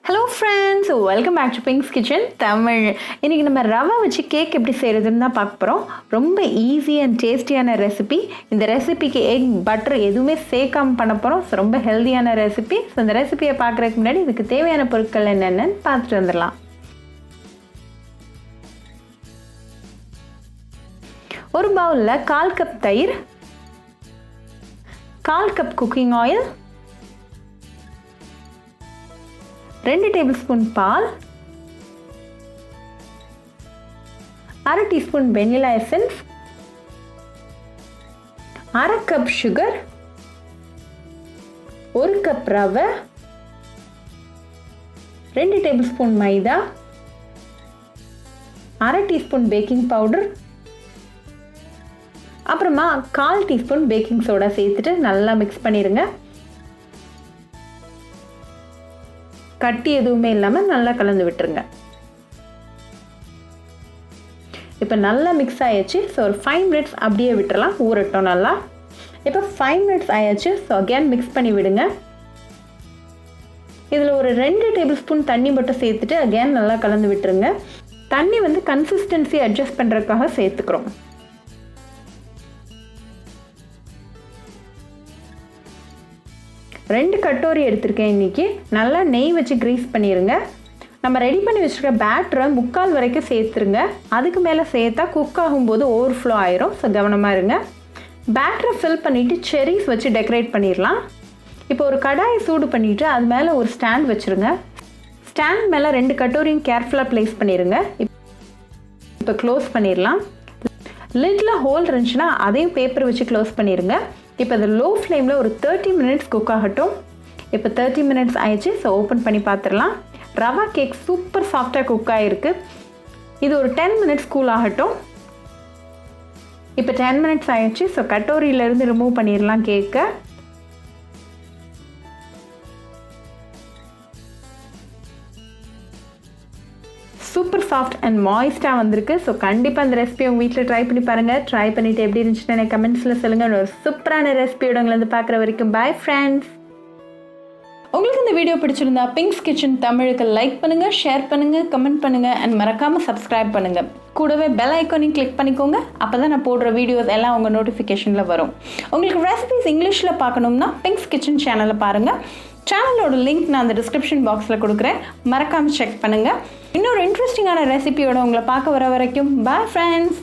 Hello friends, welcome back to Pink's Kitchen Tamil. இன்னைக்கு நம்ம ரவா வச்சு கேக் எப்படி செய்யறதுன்னு தான் பார்க்க போறோம். ரொம்ப ஈஸி அண்ட் டேஸ்டியான ரெசிபி. இந்த ரெசிபிக்கு எக் பட்டர் எதுவுமே சேர்க்காம பண்ண போறோம். ரொம்ப ஹெல்தியான ரெசிபி. இந்த ரெசிபியை பார்க்கறதுக்கு முன்னாடி இதுக்கு தேவையான பொருட்கள் என்னென்னு பார்த்துட்டு வந்துடலாம். ஒரு பவுல்ல 1/4 கப் தயிர், 1/4 கப் குக்கிங் ஆயில், 2 டேபிள்ஸ்பூன் பால், 1/2 teaspoon vanilla essence, 1/2 cup sugar, 1 cup ரவை, 2 டேபிள்ஸ்பூன் மைதா, 1/2 டீஸ்பூன் பேக்கிங் பவுடர், அப்புறமா 1/4 டீஸ்பூன் பேக்கிங் சோடா சேர்த்துட்டு நல்லா மிக்ஸ் பண்ணிடுங்க. கட்டி எதுவுமே இல்லாமல் நல்லா கலந்து விட்டுருங்க. இப்போ நல்லா மிக்ஸ் ஆயாச்சு. ஸோ ஒரு 5 மினிட்ஸ் அப்படியே விட்டுறலாம், ஊறட்டும் நல்லா. இப்போ 5 மினிட்ஸ் ஆயாச்சு. ஸோ அகேன் மிக்ஸ் பண்ணி விடுங்க. இதில் ஒரு 2 டேபிள் ஸ்பூன் தண்ணி மட்டும் சேர்த்துட்டு அகேன் நல்லா கலந்து விட்டுருங்க. தண்ணி கன்சிஸ்டன்சி அட்ஜஸ்ட் பண்ணுறதுக்காக சேர்த்துக்கிறோம். ரெண்டு கட்டோரி எடுத்திருக்கேன் இன்னைக்கு. நல்லா நெய் வச்சு கிரீஸ் பண்ணிடுங்க. நம்ம ரெடி பண்ணி வச்சுருக்க பேட்டரை 3/4 வரைக்கும் சேர்த்துருங்க. அதுக்கு மேலே சேர்த்தா குக் ஆகும்போது ஓவர்ஃப்ளோ ஆயிரும். ஸோ கவனமாக இருங்க. பேட்டரை ஃபில் பண்ணிவிட்டு செரிஸ் வச்சு டெக்கரேட் பண்ணிடலாம். இப்போ ஒரு கடாயை சூடு பண்ணிவிட்டு அது மேலே ஒரு ஸ்டாண்ட் வச்சுருங்க. ஸ்டாண்ட் மேலே 2 கட்டோரியும் கேர்ஃபுல்லாக ப்ளேஸ் பண்ணிடுங்க. இப்போ க்ளோஸ் பண்ணிடலாம். லிட்டில் ஹோல் இருந்துச்சுன்னா அதையும் பேப்பர் வச்சு க்ளோஸ் பண்ணிடுங்க. இப்போ அது லோ ஃப்ளேமில் ஒரு 30 மினிட்ஸ் குக் ஆகட்டும். இப்போ 30 மினிட்ஸ் ஆயிடுச்சு. ஸோ ஓப்பன் பண்ணி பார்த்துடலாம். ரவா கேக் சூப்பர் சாஃப்டாக குக் ஆகிருக்கு. இது ஒரு 10 மினிட்ஸ் கூல் ஆகட்டும். இப்போ 10 மினிட்ஸ் ஆயிடுச்சு. ஸோ கட்டோரியிலேருந்து ரிமூவ் பண்ணிடலாம் கேக்கை. சூப்பர் சாஃப்ட் அண்ட் மாய்ஸ்டாக வந்திருக்கு. ஸோ கண்டிப்பாக அந்த ரெசிபி உங்கள் வீட்டில் ட்ரை பண்ணி பாருங்கள். ட்ரை பண்ணிவிட்டு எப்படி இருந்துச்சுன்னு எனக்கு கமெண்ட்ஸில் சொல்லுங்கள். ஒரு சூப்பரான ரெசிபியோட உங்களை பார்க்குற வரைக்கும் பாய் ஃப்ரெண்ட்ஸ். உங்களுக்கு இந்த வீடியோ பிடிச்சிருந்தா பிங்க்ஸ் கிச்சன் தமிழுக்கு லைக் பண்ணுங்கள், ஷேர் பண்ணுங்கள், கமெண்ட் பண்ணுங்கள் அண்ட் மறக்காமல் சப்ஸ்கிரைப் பண்ணுங்கள். கூடவே பெல் ஐக்கானையும் கிளிக் பண்ணிக்கோங்க. அப்போ தான் நான் போடுற வீடியோஸ் எல்லாம் உங்கள் நோட்டிஃபிகேஷனில் வரும். உங்களுக்கு ரெசிபிஸ் இங்கிலீஷில் பார்க்கணும்னா பிங்க்ஸ் கிச்சன் சேனலை பாருங்கள். சேனலோட லிங்க் நான் அந்த டிஸ்கிரிப்ஷன் பாக்ஸில் கொடுக்குறேன். மறக்காமல் செக் பண்ணுங்கள். இன்னொரு இன்ட்ரெஸ்டிங்கான ரெசிபியோட உங்களை பார்க்க வர வரைக்கும் பாய் ஃப்ரெண்ட்ஸ்.